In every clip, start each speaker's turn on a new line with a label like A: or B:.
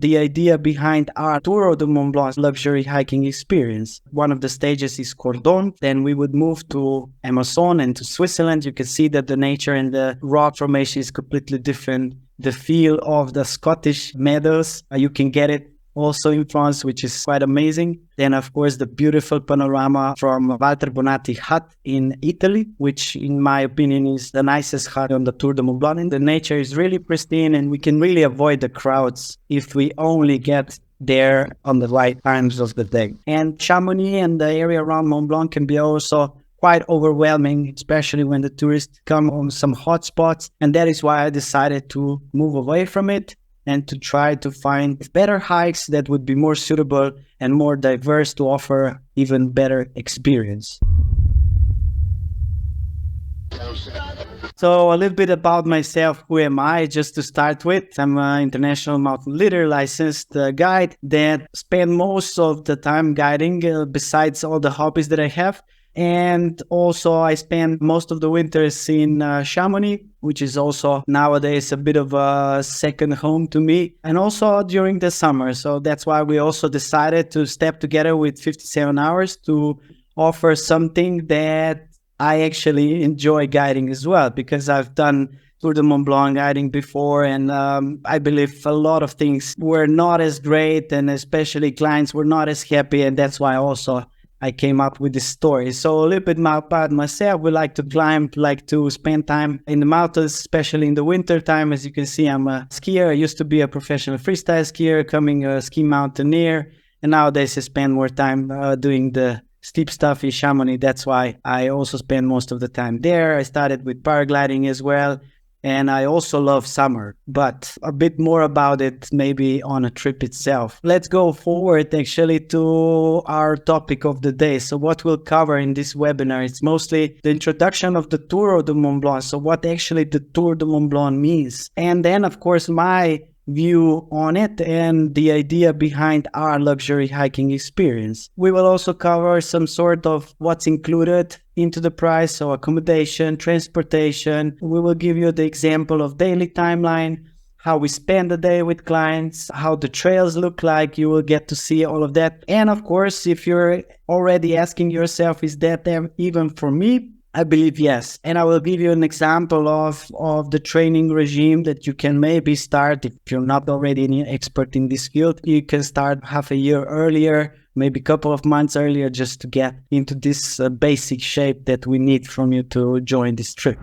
A: the idea behind our Tour of the Mont Blanc luxury hiking experience. One of the stages is Cordon. Then we would move to Amazon and to Switzerland. You can see that the nature and the rock formation is completely different. The feel of the Scottish meadows, you can get it also in France, which is quite amazing. Then, of course, the beautiful panorama from Walter Bonatti hut in Italy, which in my opinion is the nicest hut on the Tour de Mont Blanc. And the nature is really pristine and we can really avoid the crowds if we only get there on the right times of the day. And Chamonix and the area around Mont Blanc can be also quite overwhelming, especially when the tourists come on some hot spots. And that is why I decided to move away from it and to try to find better hikes that would be more suitable and more diverse to offer even better experience. So a little bit about myself. Who am I? Just to start with, I'm an international mountain leader, licensed guide that spend most of the time guiding besides all the hobbies that I have. And also I spend most of the winters in Chamonix, which is also nowadays a bit of a second home to me, and also during the summer. So that's why we also decided to step together with 57 Hours to offer something that I actually enjoy guiding as well, because I've done Tour de Mont Blanc guiding before, and I believe a lot of things were not as great, and especially clients were not as happy, and that's why also I came up with this story. So a little bit about myself. We like to climb, like to spend time in the mountains, especially in the winter time. As you can see, I'm a skier. I used to be a professional freestyle skier, becoming a ski mountaineer. And nowadays I spend more time doing the steep stuff in Chamonix. That's why I also spend most of the time there. I started with paragliding as well. And I also love summer, but a bit more about it maybe on a trip itself. Let's go forward actually to our topic of the day. So what we'll cover in this webinar, it's mostly the introduction of the Tour de Mont Blanc. So what actually the Tour de Mont Blanc means. And then of course my view on it and the idea behind our luxury hiking experience. We will also cover some sort of what's included into the price, so accommodation, transportation. We will give you the example of daily timeline, how we spend the day with clients, how the trails look like. You will get to see all of that. And of course, if you're already asking yourself, is that even for me? I believe yes. And I will give you an example of the training regime that you can maybe start. If you're not already an expert in this field, you can start half a year earlier, maybe a couple of months earlier, just to get into this basic shape that we need from you to join this trip.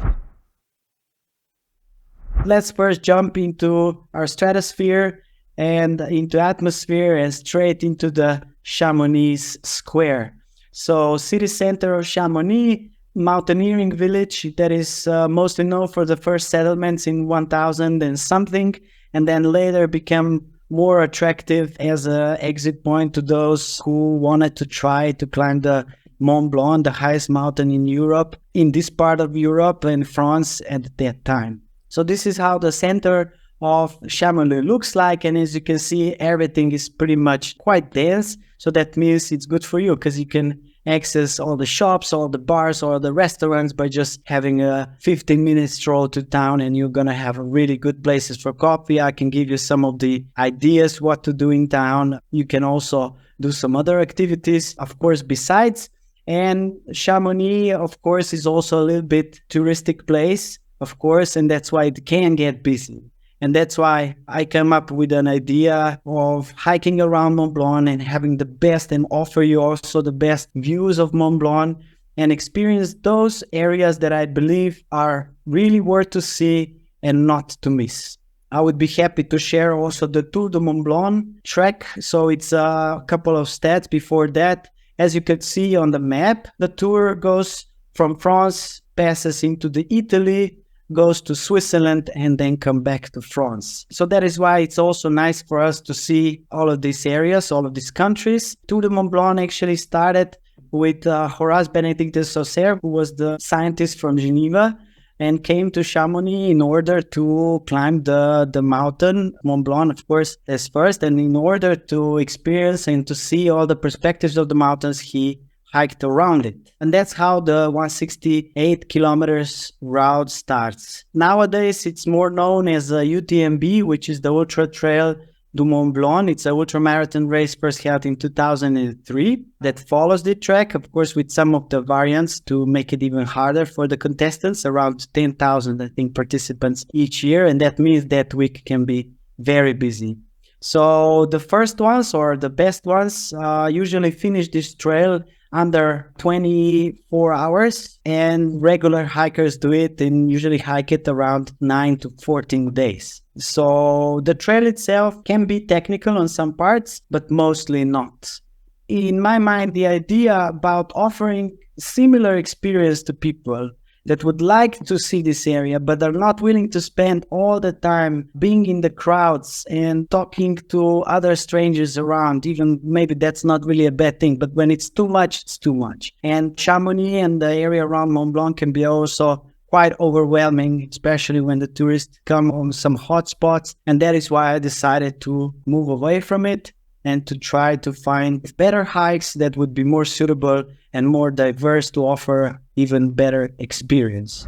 A: Let's first jump into our stratosphere and into atmosphere and straight into the Shamon Square. So city center of Chamonix, mountaineering village that is mostly known for the first settlements in 1000 and something, and then later became more attractive as an exit point to those who wanted to try to climb the Mont Blanc, the highest mountain in Europe, in this part of Europe and France at that time. So this is how the center of Chamonix looks like, and as you can see, everything is pretty much quite dense. So that means it's good for you because you can access all the shops, all the bars, or the restaurants by just having a 15-minute stroll to town, and you're gonna have really good places for coffee. I can give you some of the ideas what to do in town. You can also do some other activities, of course, besides. And Chamonix, of course, is also a little bit touristic place, of course, and that's why it can get busy. And that's why I came up with an idea of hiking around Mont Blanc and having the best and offer you also the best views of Mont Blanc and experience those areas that I believe are really worth to see and not to miss. I would be happy to share also the Tour de Mont Blanc trek. So it's a couple of stats before that. As you can see on the map, the tour goes from France, passes into the Italy, goes to Switzerland, and then come back to France. So that is why it's also nice for us to see all of these areas, all of these countries. Tour de Mont Blanc actually started with Horace Benedict de Saussure, who was the scientist from Geneva, and came to Chamonix in order to climb the mountain, Mont Blanc, of course, as first. And in order to experience and to see all the perspectives of the mountains, he hiked around it. And that's how the 168 kilometers route starts. Nowadays, it's more known as UTMB, which is the Ultra Trail du Mont Blanc. It's an ultramarathon race first held in 2003 that follows the track, of course, with some of the variants to make it even harder for the contestants, around 10,000, I think, participants each year. And that means that week can be very busy. So the first ones or the best ones usually finish this trail under 24 hours, and regular hikers do it and usually hike it around 9 to 14 days. So the trail itself can be technical on some parts, but mostly not. In my mind, the idea about offering similar experience to people that would like to see this area, but are not willing to spend all the time being in the crowds and talking to other strangers around. Even maybe that's not really a bad thing, but when it's too much, it's too much. And Chamonix and the area around Mont Blanc can be also quite overwhelming, especially when the tourists come on some hot spots. And that is why I decided to move away from it and to try to find better hikes that would be more suitable and more diverse to offer even better experience.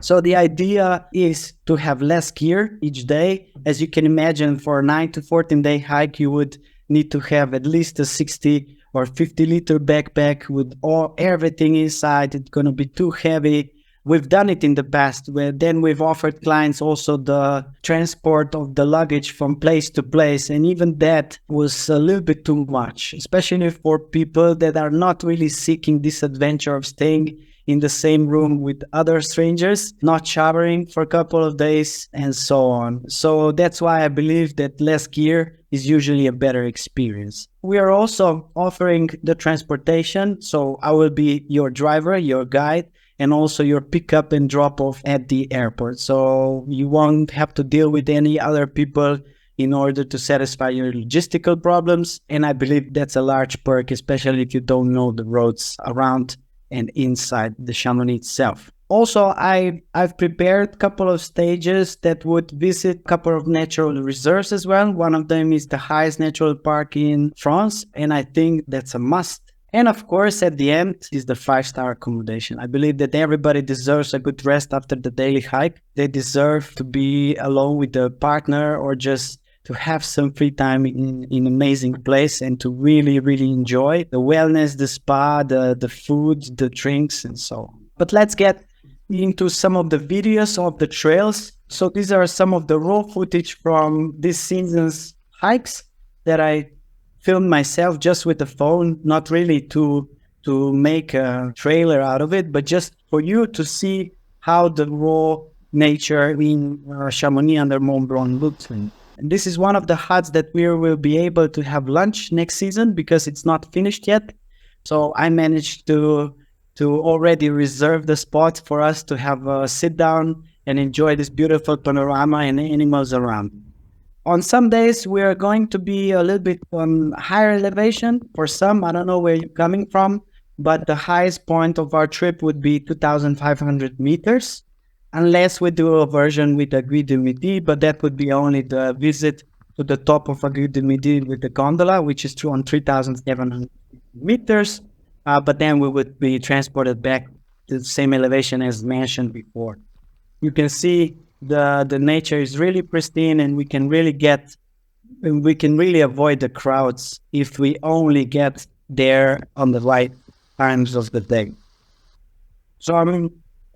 A: So the idea is to have less gear each day. As you can imagine, for a 9 to 14 day hike, you would need to have at least a 60 or 50 liter backpack with everything inside. It's going to be too heavy. We've done it in the past, where then we've offered clients also the transport of the luggage from place to place. And even that was a little bit too much, especially for people that are not really seeking this adventure of staying in the same room with other strangers, not showering for a couple of days, and so on. So that's why I believe that less gear is usually a better experience. We are also offering the transportation. So I will be your driver, your guide, and also your pickup and drop off at the airport. So you won't have to deal with any other people in order to satisfy your logistical problems. And I believe that's a large perk, especially if you don't know the roads around and inside the Chamonix itself. Also, I've prepared a couple of stages that would visit a couple of natural reserves as well. One of them is the highest natural park in France, and I think that's a must. And of course, at the end is the 5-star accommodation. I believe that everybody deserves a good rest after the daily hike. They deserve to be alone with a partner or just to have some free time in an amazing place and to really, really enjoy the wellness, the spa, the food, the drinks, and so on. But let's get into some of the videos of the trails. So these are some of the raw footage from this season's hikes that I filmed myself just with the phone, not really to make a trailer out of it, but just for you to see how the raw nature in Chamonix under Mont Blanc looks. And this is one of the huts that we will be able to have lunch next season because it's not finished yet. So I managed to already reserve the spot for us to have a sit down and enjoy this beautiful panorama and animals around. On some days, we are going to be a little bit on higher elevation. For some, I don't know where you're coming from, but the highest point of our trip would be 2,500 meters, unless we do a version with a Guide du Midi, but that would be only the visit to the top of a Guide du Midi with the gondola, which is on 3,700 meters. But then we would be transported back to the same elevation as mentioned before. You can see the nature is really pristine, and we can really avoid the crowds if we only get there on the right times of the day. So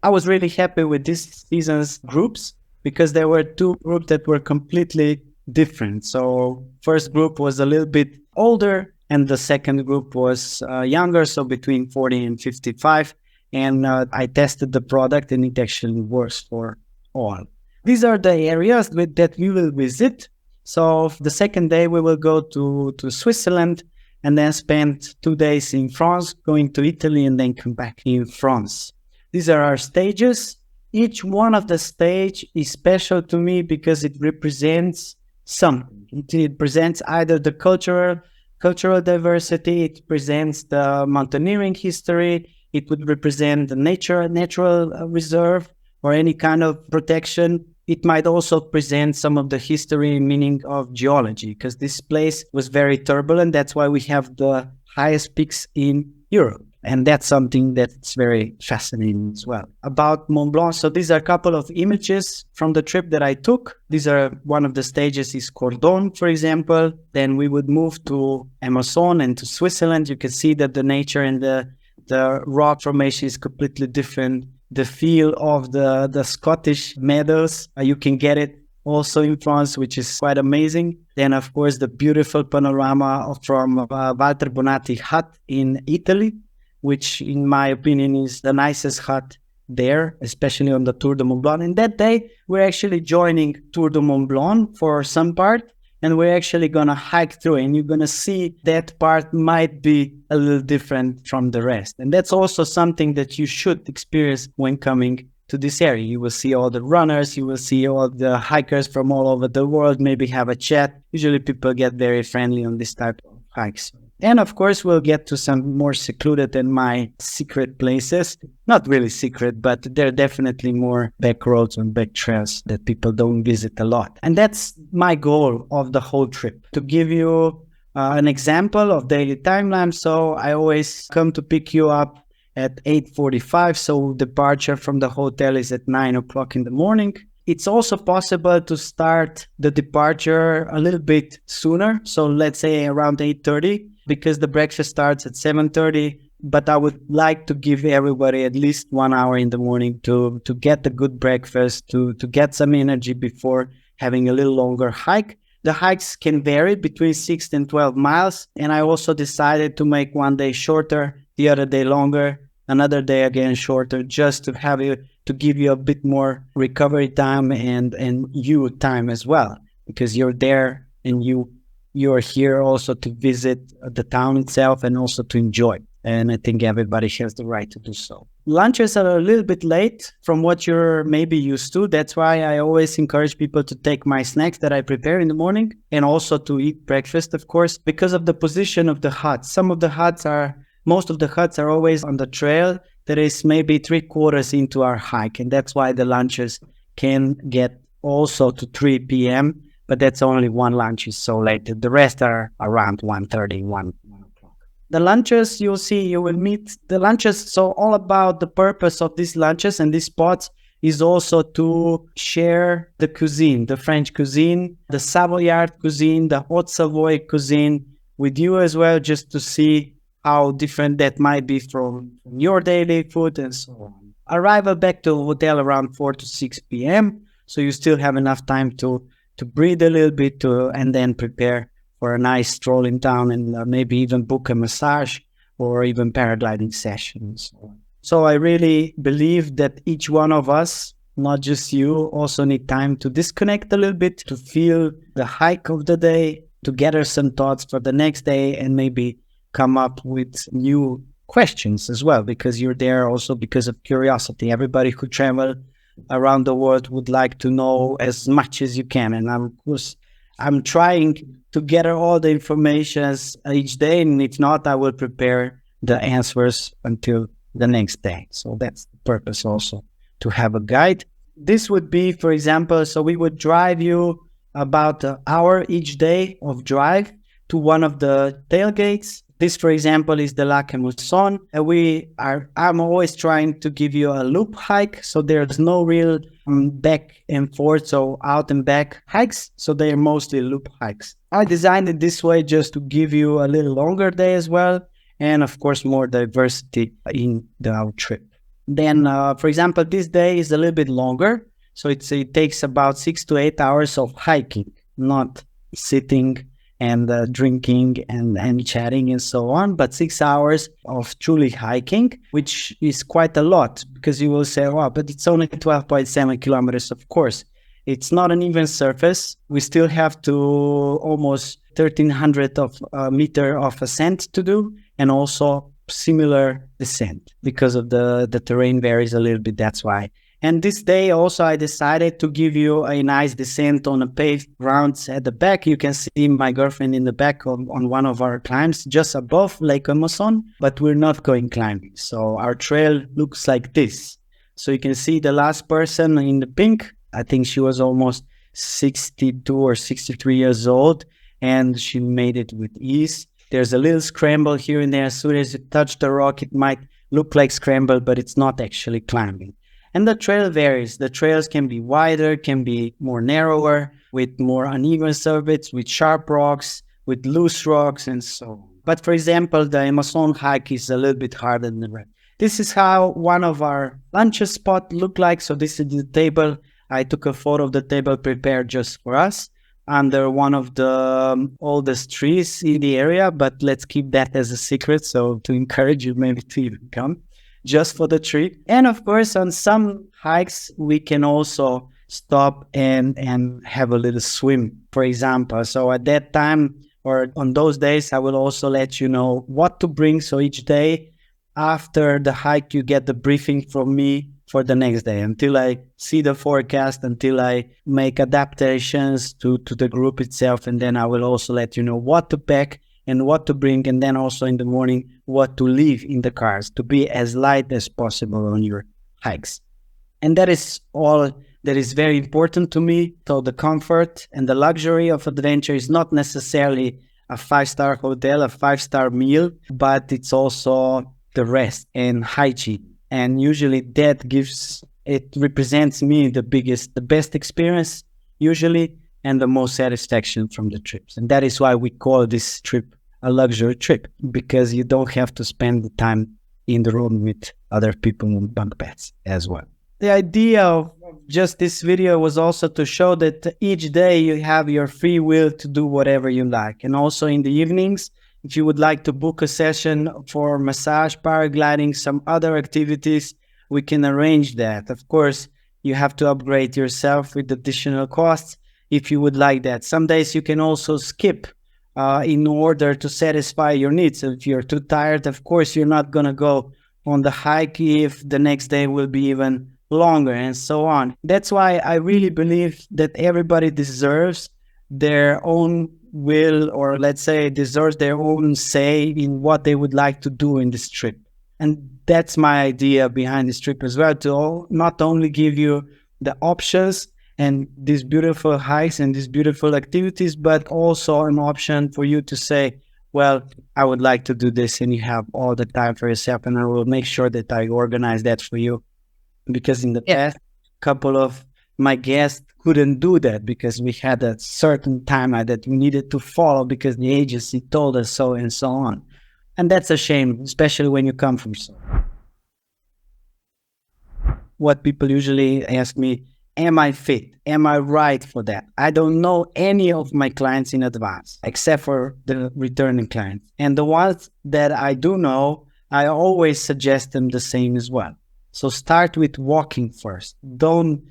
A: I was really happy with this season's groups because there were two groups that were completely different. So first group was a little bit older and the second group was younger, so between 40 and 55. And I tested the product and it actually works for all. These are the areas that we will visit. So the second day we will go to Switzerland and then spend 2 days in France, going to Italy and then come back in France. These are our stages. Each one of the stage is special to me because it represents something. It presents either the cultural diversity, it presents the mountaineering history, it would represent the natural reserve or any kind of protection. It might also present some of the history, meaning of geology, because this place was very turbulent. That's why we have the highest peaks in Europe. And that's something that's very fascinating as well. About Mont Blanc, so these are a couple of images from the trip that I took. These are one of the stages is Cordon, for example. Then we would move to Amazon and to Switzerland. You can see that the nature and the rock formation is completely different. The feel of the Scottish meadows, you can get it also in France, which is quite amazing. Then, of course, the beautiful panorama from Walter Bonatti hut in Italy, which in my opinion is the nicest hut there, especially on the Tour de Mont Blanc. And that day, we're actually joining Tour de Mont Blanc for some part, and we're actually going to hike through, and you're going to see that part might be a little different from the rest. And that's also something that you should experience when coming to this area. You will see all the runners, you will see all the hikers from all over the world, maybe have a chat. Usually people get very friendly on this type of hikes. And of course, we'll get to some more secluded and my secret places. Not really secret, but they're definitely more back roads and back trails that people don't visit a lot. And that's my goal of the whole trip, to give you an example of daily timeline. So I always come to pick you up at 8:45. So departure from the hotel is at 9 o'clock in the morning. It's also possible to start the departure a little bit sooner. So let's say around 8:30, because the breakfast starts at 7:30. But I would like to give everybody at least 1 hour in the morning to get a good breakfast, to get some energy before having a little longer hike. The hikes can vary between 6 and 12 miles. And I also decided to make one day shorter, the other day longer, another day again shorter, just to have you, to give you a bit more recovery time and you time as well, because you're there and you're here also to visit the town itself and also to enjoy. And I think everybody has the right to do so. Lunches are a little bit late from what you're maybe used to. That's why I always encourage people to take my snacks that I prepare in the morning, and also to eat breakfast, of course, because of the position of the huts. Most of the huts are always on the trail that is maybe 3/4 into our hike. And that's why the lunches can get also to 3 p.m., but that's only one lunch is so late. The rest are around 1:30, 1 o'clock. The lunches, you will meet the lunches. So all about the purpose of these lunches and these spots is also to share the cuisine, the French cuisine, the Savoyard cuisine, the Haute Savoy cuisine with you as well, just to see how different that might be from your daily food and so on. Arrival back to the hotel around 4 to 6 p.m. So you still have enough time to breathe a little bit and then prepare for a nice stroll in town, and maybe even book a massage or even paragliding sessions. So I really believe that each one of us, not just you, also need time to disconnect a little bit, to feel the hike of the day, to gather some thoughts for the next day, and maybe come up with new questions as well, because you're there also because of curiosity. Everybody who travel around the world would like to know as much as you can. And I'm trying to gather all the information each day. And if not, I will prepare the answers until the next day. So that's the purpose also, to have a guide. This would be, for example, so we would drive you about an hour each day of drive to one of the tailgates. This, for example, is the Lac Mousson. I'm always trying to give you a loop hike, so there's no real back and forth, so out and back hikes. So they're mostly loop hikes. I designed it this way just to give you a little longer day as well, and of course more diversity in our trip. Then, for example, this day is a little bit longer, so it takes about 6 to 8 hours of hiking, not sitting and drinking and chatting and so on, but 6 hours of truly hiking, which is quite a lot, because you will say, wow, but it's only 12.7 kilometers. Of course, it's not an even surface. We still have to almost 1,300 meter of ascent to do, and also similar descent, because of the terrain varies a little bit. That's why. And this day also I decided to give you a nice descent on a paved grounds at the back. You can see my girlfriend in the back on one of our climbs just above Lake Mousson, but we're not going climbing. So our trail looks like this. So you can see the last person in the pink. I think she was almost 62 or 63 years old, and she made it with ease. There's a little scramble here and there. As soon as you touch the rock, it might look like scramble, but it's not actually climbing. And the trail varies. The trails can be wider, can be more narrower, with more uneven surface, with sharp rocks, with loose rocks, and so on. But for example, the Amazon hike is a little bit harder than the rest. This is how one of our lunch spot looked like. So this is the table. I took a photo of the table prepared just for us under one of the oldest trees in the area, but let's keep that as a secret. So to encourage you maybe to even come just for the tree. And of course, on some hikes, we can also stop and have a little swim, for example. So at that time or on those days, I will also let you know what to bring. So each day after the hike, you get the briefing from me for the next day until I see the forecast, until I make adaptations to the group itself. And then I will also let you know what to pack and what to bring. And then also in the morning, what to leave in the cars to be as light as possible on your hikes. And that is all that is very important to me. So the comfort and the luxury of adventure is not necessarily a 5-star hotel, a 5-star meal, but it's also the rest and hygiene. And usually that represents me the best experience usually, and the most satisfaction from the trips. And that is why we call this trip a luxury trip, because you don't have to spend the time in the room with other people on bunk beds as well. The idea of just this video was also to show that each day you have your free will to do whatever you like. And also in the evenings, if you would like to book a session for massage, paragliding, some other activities, we can arrange that. Of course, you have to upgrade yourself with additional costs if you would like that. Some days you can also skip in order to satisfy your needs. So if you're too tired, of course, you're not going to go on the hike if the next day will be even longer and so on. That's why I really believe that everybody deserves their own will, or let's say deserves their own say in what they would like to do in this trip. And that's my idea behind this trip as well, to not only give you the options and these beautiful hikes and these beautiful activities, but also an option for you to say, well, I would like to do this, and you have all the time for yourself, and I will make sure that I organize that for you. Because in the past, a couple of my guests couldn't do that because we had a certain timeline that we needed to follow because the agency told us so, and so on. And that's a shame, especially when you come from so. What people usually ask me, am I fit? Am I right for that? I don't know any of my clients in advance, except for the returning clients. And the ones that I do know, I always suggest them the same as well. So start with walking first. Don't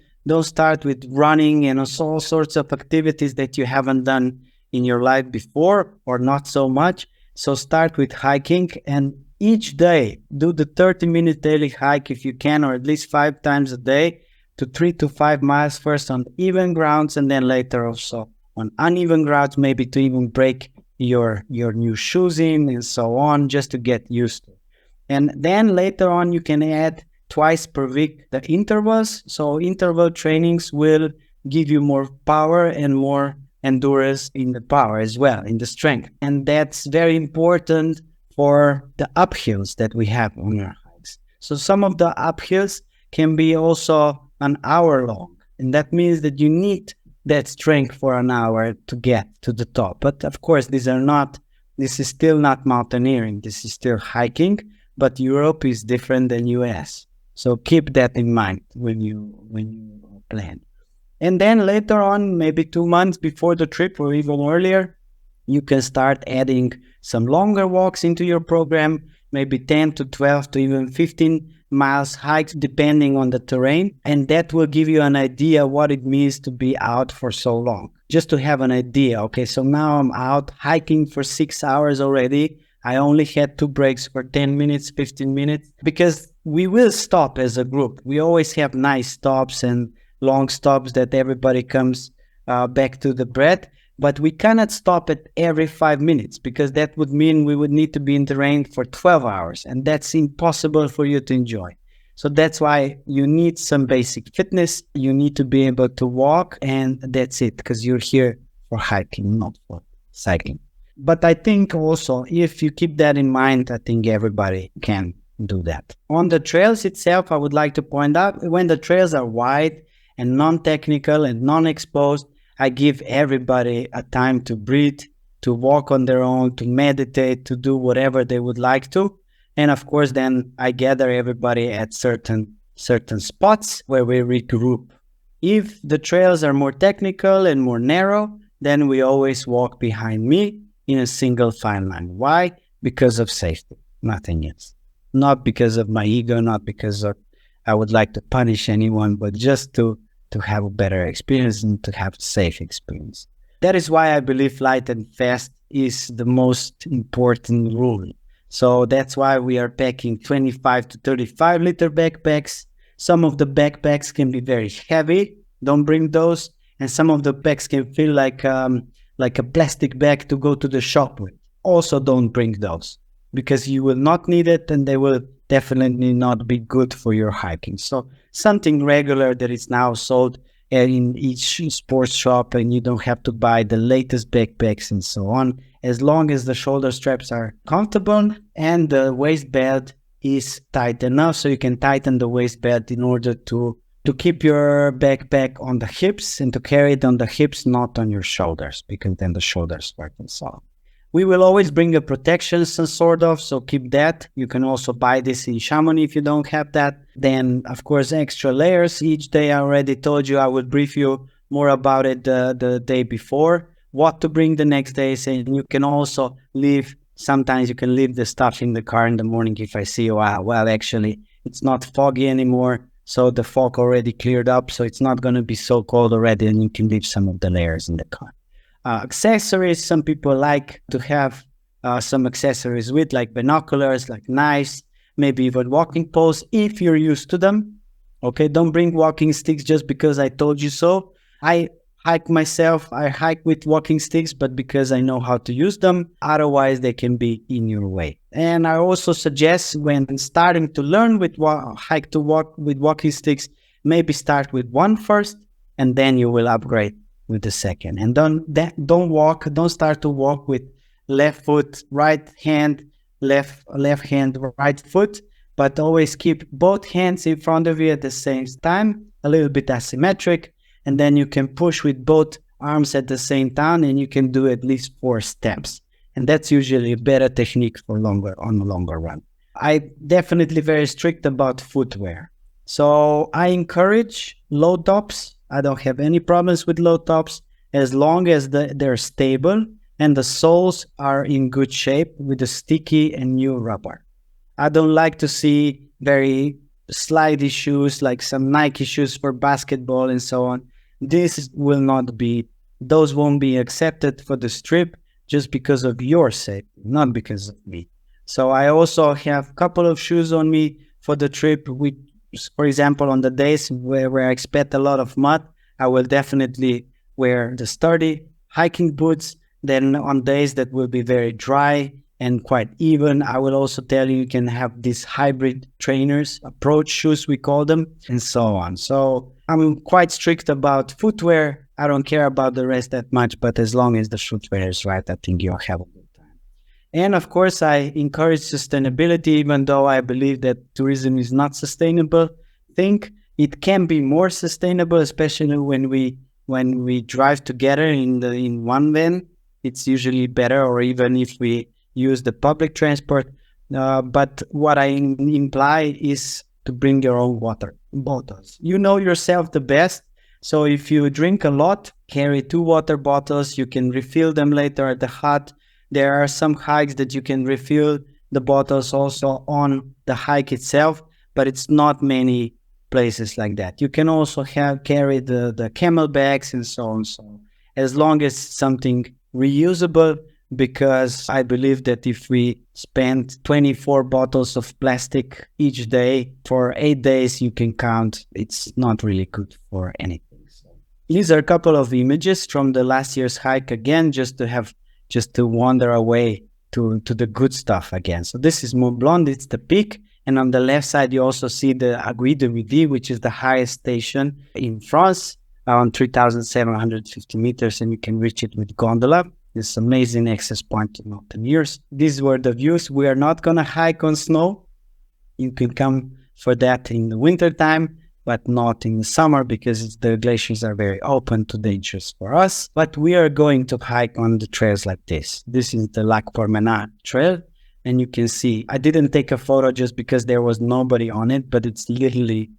A: start with running and all sorts of activities that you haven't done in your life before, or not so much. So start with hiking, and each day do the 30-minute daily hike if you can, or at least 5 times a day, to 3 to 5 miles first on even grounds, and then later also on uneven grounds, maybe to even break your new shoes in and so on, just to get used to it. And then later on you can add twice per week the intervals. So interval trainings will give you more power and more endurance in the power as well, in the strength. And that's very important for the uphills that we have on our hikes. So some of the uphills can be also an hour long, and that means that you need that strength for an hour to get to the top. But of course, this is still not mountaineering. This is still hiking, but Europe is different than US. So keep that in mind when you plan. And then later on, maybe 2 months before the trip or even earlier, you can start adding some longer walks into your program, maybe 10 to 12 to even 15 miles hikes, depending on the terrain. And that will give you an idea what it means to be out for so long. Just to have an idea. Okay, so now I'm out hiking for 6 hours already. I only had 2 breaks for 10 minutes, 15 minutes, because we will stop as a group. We always have nice stops and long stops that everybody comes back to the breath, but we cannot stop at every 5 minutes, because that would mean we would need to be in the rain for 12 hours, and that's impossible for you to enjoy. So that's why you need some basic fitness. You need to be able to walk, and that's it, because you're here for hiking, not for cycling. But I think also if you keep that in mind, I think everybody can do that. On the trails itself, I would like to point out when the trails are wide and non-technical and non-exposed, I give everybody a time to breathe, to walk on their own, to meditate, to do whatever they would like to. And of course, then I gather everybody at certain spots where we regroup. If the trails are more technical and more narrow, then we always walk behind me in a single file line. Why? Because of safety, nothing else. Not because of my ego, not because of I would like to punish anyone, but just to have a better experience and to have a safe experience. That is why I believe light and fast is the most important rule. So that's why we are packing 25 to 35 liter backpacks. Some of the backpacks can be very heavy. Don't bring those. And some of the bags can feel like a plastic bag to go to the shop with. Also don't bring those because you will not need it and they will definitely not be good for your hiking. So something regular that is now sold in each sports shop and you don't have to buy the latest backpacks and so on. As long as the shoulder straps are comfortable and the waistband is tight enough, so you can tighten the waistband in order to keep your backpack on the hips and to carry it on the hips, not on your shoulders, because then the shoulders work and so on. We will always bring a protection, some sort of, so keep that. You can also buy this in Shamon if you don't have that. Then, of course, extra layers. Each day I already told you, I will brief you more about it the day before, what to bring the next day. And you can also leave, sometimes you can leave the stuff in the car in the morning if I see, well, actually, it's not foggy anymore. So the fog already cleared up, so it's not going to be so cold already, and you can leave some of the layers in the car. Accessories, some people like to have some accessories with, like binoculars, like knives, maybe even walking poles, if you're used to them. Okay, don't bring walking sticks just because I told you so. I hike myself, I hike with walking sticks, but because I know how to use them, otherwise they can be in your way. And I also suggest when starting to learn with hike to walk with walking sticks, maybe start with one first, and then you will upgrade with the second. And don't start to walk with left foot, right hand, left hand, right foot, but always keep both hands in front of you at the same time, a little bit asymmetric, and then you can push with both arms at the same time, and you can do at least 4 steps. And that's usually a better technique for on the longer run. I'm definitely very strict about footwear. So I encourage low tops. I don't have any problems with low tops as long as they're stable and the soles are in good shape with the sticky and new rubber. I don't like to see very slidey shoes like some Nike shoes for basketball and so on. Those won't be accepted for the trip just because of your safety, not because of me. So I also have a couple of shoes on me for the trip. For example, on the days where I expect a lot of mud, I will definitely wear the sturdy hiking boots. Then on days that will be very dry and quite even, I will also tell you can have these hybrid trainers, approach shoes we call them, and so on. So I'm quite strict about footwear. I don't care about the rest that much, but as long as the footwear is right, I think you'll have a good time. And of course, I encourage sustainability, even though I believe that tourism is not sustainable. I think it can be more sustainable, especially when we drive together in one van. It's usually better, or even if we use the public transport. But what I imply is to bring your own water bottles. You know yourself the best. So if you drink a lot, carry 2 water bottles. You can refill them later at the hut. There are some hikes that you can refill the bottles also on the hike itself, but it's not many places like that. You can also carry the camel bags and so on. So as long as something reusable, because I believe that if we spend 24 bottles of plastic each day for 8 days, you can count, it's not really good for anything. So these are a couple of images from the last year's hike again, just to wander away to the good stuff again. So this is Mont Blanc, it's the peak. And on the left side, you also see the Aiguille de Midi, which is the highest station in France, around 3,750 meters, and you can reach it with gondola. this amazing access point to mountaineers. These were the views. We are not going to hike on snow. You can come for that in the winter time, but not in the summer because the glaciers are very open to dangers for us. But we are going to hike on the trails like this. This is the Lac Promenade trail. And you can see, I didn't take a photo just because there was nobody on it, but it's literally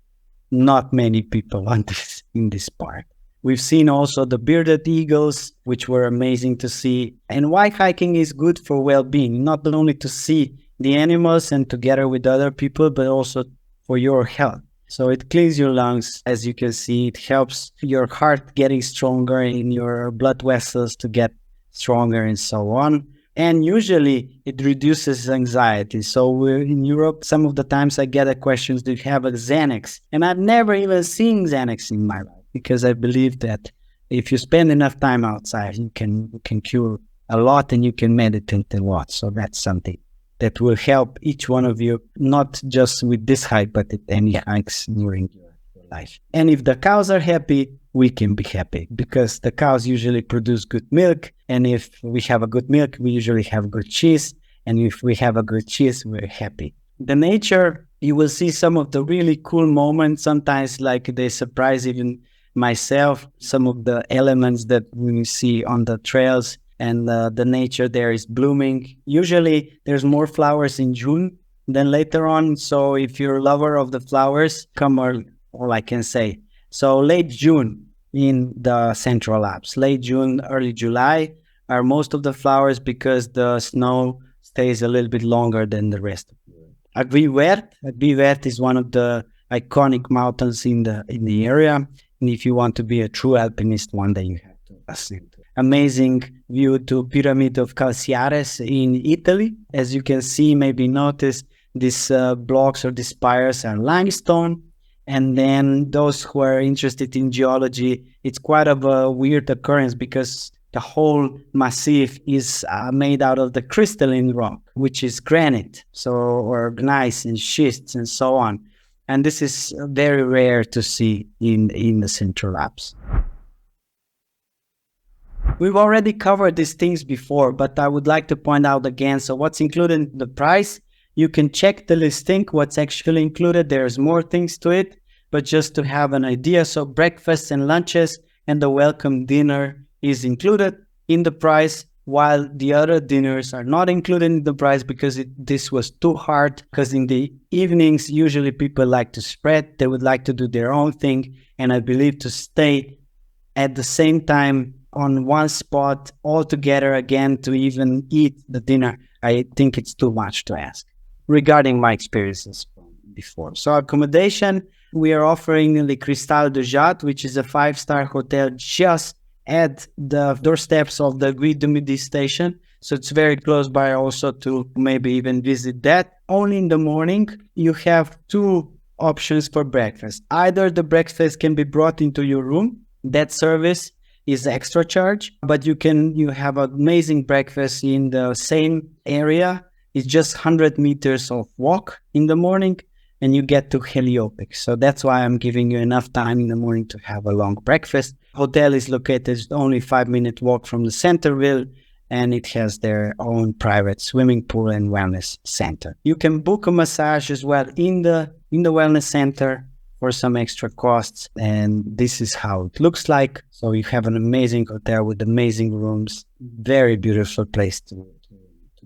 A: not many people on this in this part. We've seen also the bearded eagles, which were amazing to see. And why hiking is good for well-being, not only to see the animals and together with other people, but also for your health. So it cleans your lungs. As you can see, it helps your heart getting stronger and your blood vessels to get stronger and so on. And usually it reduces anxiety. So we're in Europe, some of the times I get a question, do you have a Xanax? And I've never even seen Xanax in my life because I believe that if you spend enough time outside, you can cure a lot and you can meditate a lot. So that's something that will help each one of you, not just with this hike, but at any hikes during your life. And if the cows are happy, we can be happy because the cows usually produce good milk. And if we have a good milk, we usually have good cheese. And if we have a good cheese, we're happy. The nature, you will see some of the really cool moments. Sometimes like they surprise even myself, some of the elements that we see on the trails and the nature there is blooming. Usually there's more flowers in June than later on. So if you're a lover of the flowers, come early, all I can say. So late June in the Central Alps, late June, early July are most of the flowers because the snow stays a little bit longer than the rest of the year. Aguivert is one of the iconic mountains in the area. And if you want to be a true alpinist, one day you have to ascend. Amazing view to Pyramid of Calciares in Italy. As you can see, maybe notice these blocks or these spires are limestone. And then those who are interested in geology, it's quite of a weird occurrence because the whole massif is made out of the crystalline rock, which is granite, or gneiss and schists and so on. And this is very rare to see in the Central Alps. We've already covered these things before, but I would like to point out again, so what's included in the price? You can check the listing, what's actually included. There's more things to it, but just to have an idea. So breakfast and lunches and the welcome dinner is included in the price, while the other dinners are not included in the price because this was too hard. Because in the evenings, usually people like to spread. They would like to do their own thing. And I believe to stay at the same time on one spot all together again to even eat the dinner, I think it's too much to ask. Regarding my experiences from before. So accommodation, we are offering Le Cristal de Jade, which is a 5-star hotel just at the doorsteps of the Guy de Midi station. So it's very close by also to maybe even visit that. Only in the morning, you have 2 options for breakfast. Either the breakfast can be brought into your room. That service is extra charge, but you have an amazing breakfast in the same area. It's just 100 meters of walk in the morning and you get to Heliopic. So that's why I'm giving you enough time in the morning to have a long breakfast. Hotel is located only 5-minute walk from the centerville and it has their own private swimming pool and wellness center. You can book a massage as well in the wellness center for some extra costs. And this is how it looks like. So you have an amazing hotel with amazing rooms, very beautiful place to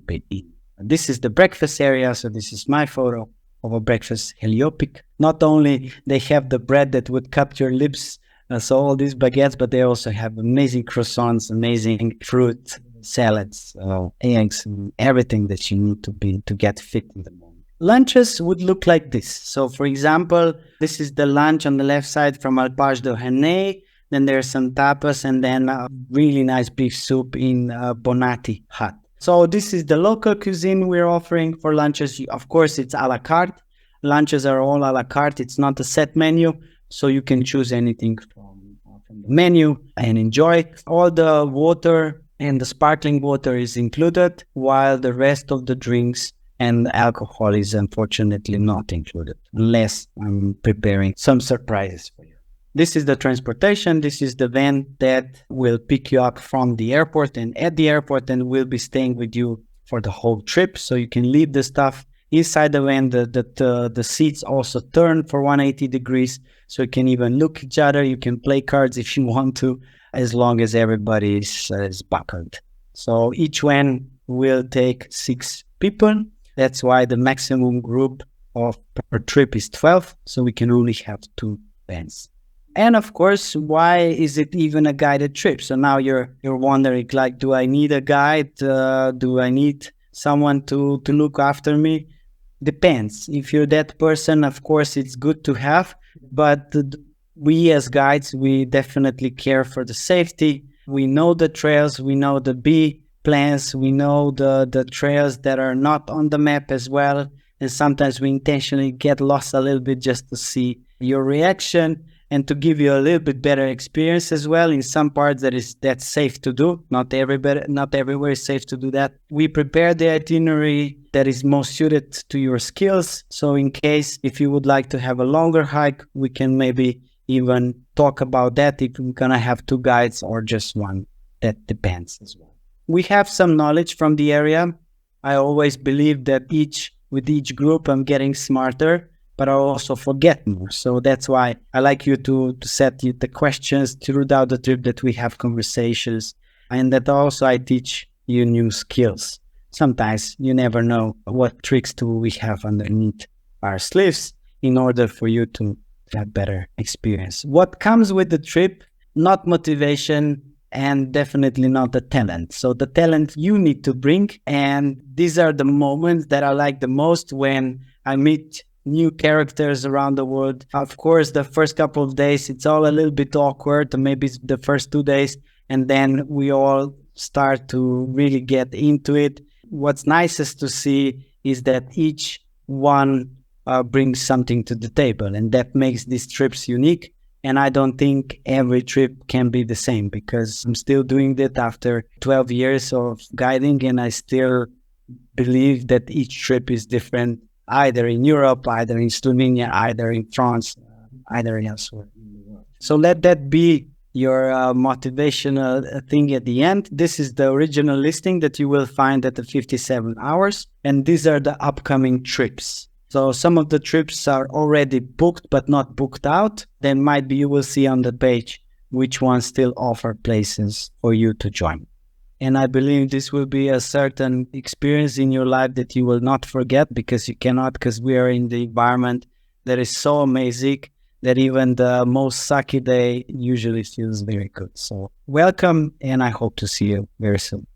A: be in. This is the breakfast area. So this is my photo of a breakfast Heliopic. Not only they have the bread that would cut your lips, so all these baguettes, but they also have amazing croissants, amazing fruit, salads, eggs, and everything that you need to get fit in the morning. Lunches would look like this. So for example, this is the lunch on the left side from Alpage de Hainaut. Then there's some tapas and then a really nice beef soup in Bonatti hut. So this is the local cuisine we're offering for lunches. Of course, it's a la carte. Lunches are all a la carte. It's not a set menu. So you can choose anything from the menu and enjoy. All the water and the sparkling water is included, while the rest of the drinks and alcohol is unfortunately not included, unless I'm preparing some surprises for you. This is the transportation. This is the van that will pick you up from the airport and at the airport and will be staying with you for the whole trip. So you can leave the stuff inside the van. The seats also turn for 180 degrees. So you can even look each other. You can play cards if you want to, as long as everybody is buckled. So each van will take 6 people. That's why the maximum group per trip is 12. So we can only have 2 vans. And of course, why is it even a guided trip? So now you're wondering, like, do I need a guide? Do I need someone to look after me? Depends. If you're that person, of course, it's good to have. But we as guides, we definitely care for the safety. We know the trails. We know the B plans. We know the trails that are not on the map as well. And sometimes we intentionally get lost a little bit just to see your reaction and to give you a little bit better experience as well. In some parts that's safe to do. Not everywhere is safe to do that. We prepare the itinerary that is most suited to your skills. So in case if you would like to have a longer hike, we can maybe even talk about that if we're gonna have 2 guides or just one. That depends as well. We have some knowledge from the area. I always believe that with each group I'm getting smarter, but I also forget more. So that's why I like you to set the questions throughout the trip, that we have conversations, and that also I teach you new skills. Sometimes you never know what tricks do we have underneath our sleeves in order for you to have better experience. What comes with the trip, not motivation and definitely not the talent. So the talent you need to bring, and these are the moments that I like the most when I meet new characters around the world. Of course, the first couple of days, it's all a little bit awkward, maybe it's the first 2 days, and then we all start to really get into it. What's nicest to see is that each one brings something to the table, and that makes these trips unique. And I don't think every trip can be the same, because I'm still doing that after 12 years of guiding, and I still believe that each trip is different, either in Europe, either in Slovenia, either in France, either elsewhere in the world. So let that be your motivational thing at the end. This is the original listing that you will find at the 57 hours. And these are the upcoming trips. So some of the trips are already booked, but not booked out. Then might be you will see on the page which ones still offer places for you to join. And I believe this will be a certain experience in your life that you will not forget, because you cannot, because we are in the environment that is so amazing that even the most sucky day usually feels very good. So welcome, and I hope to see you very soon.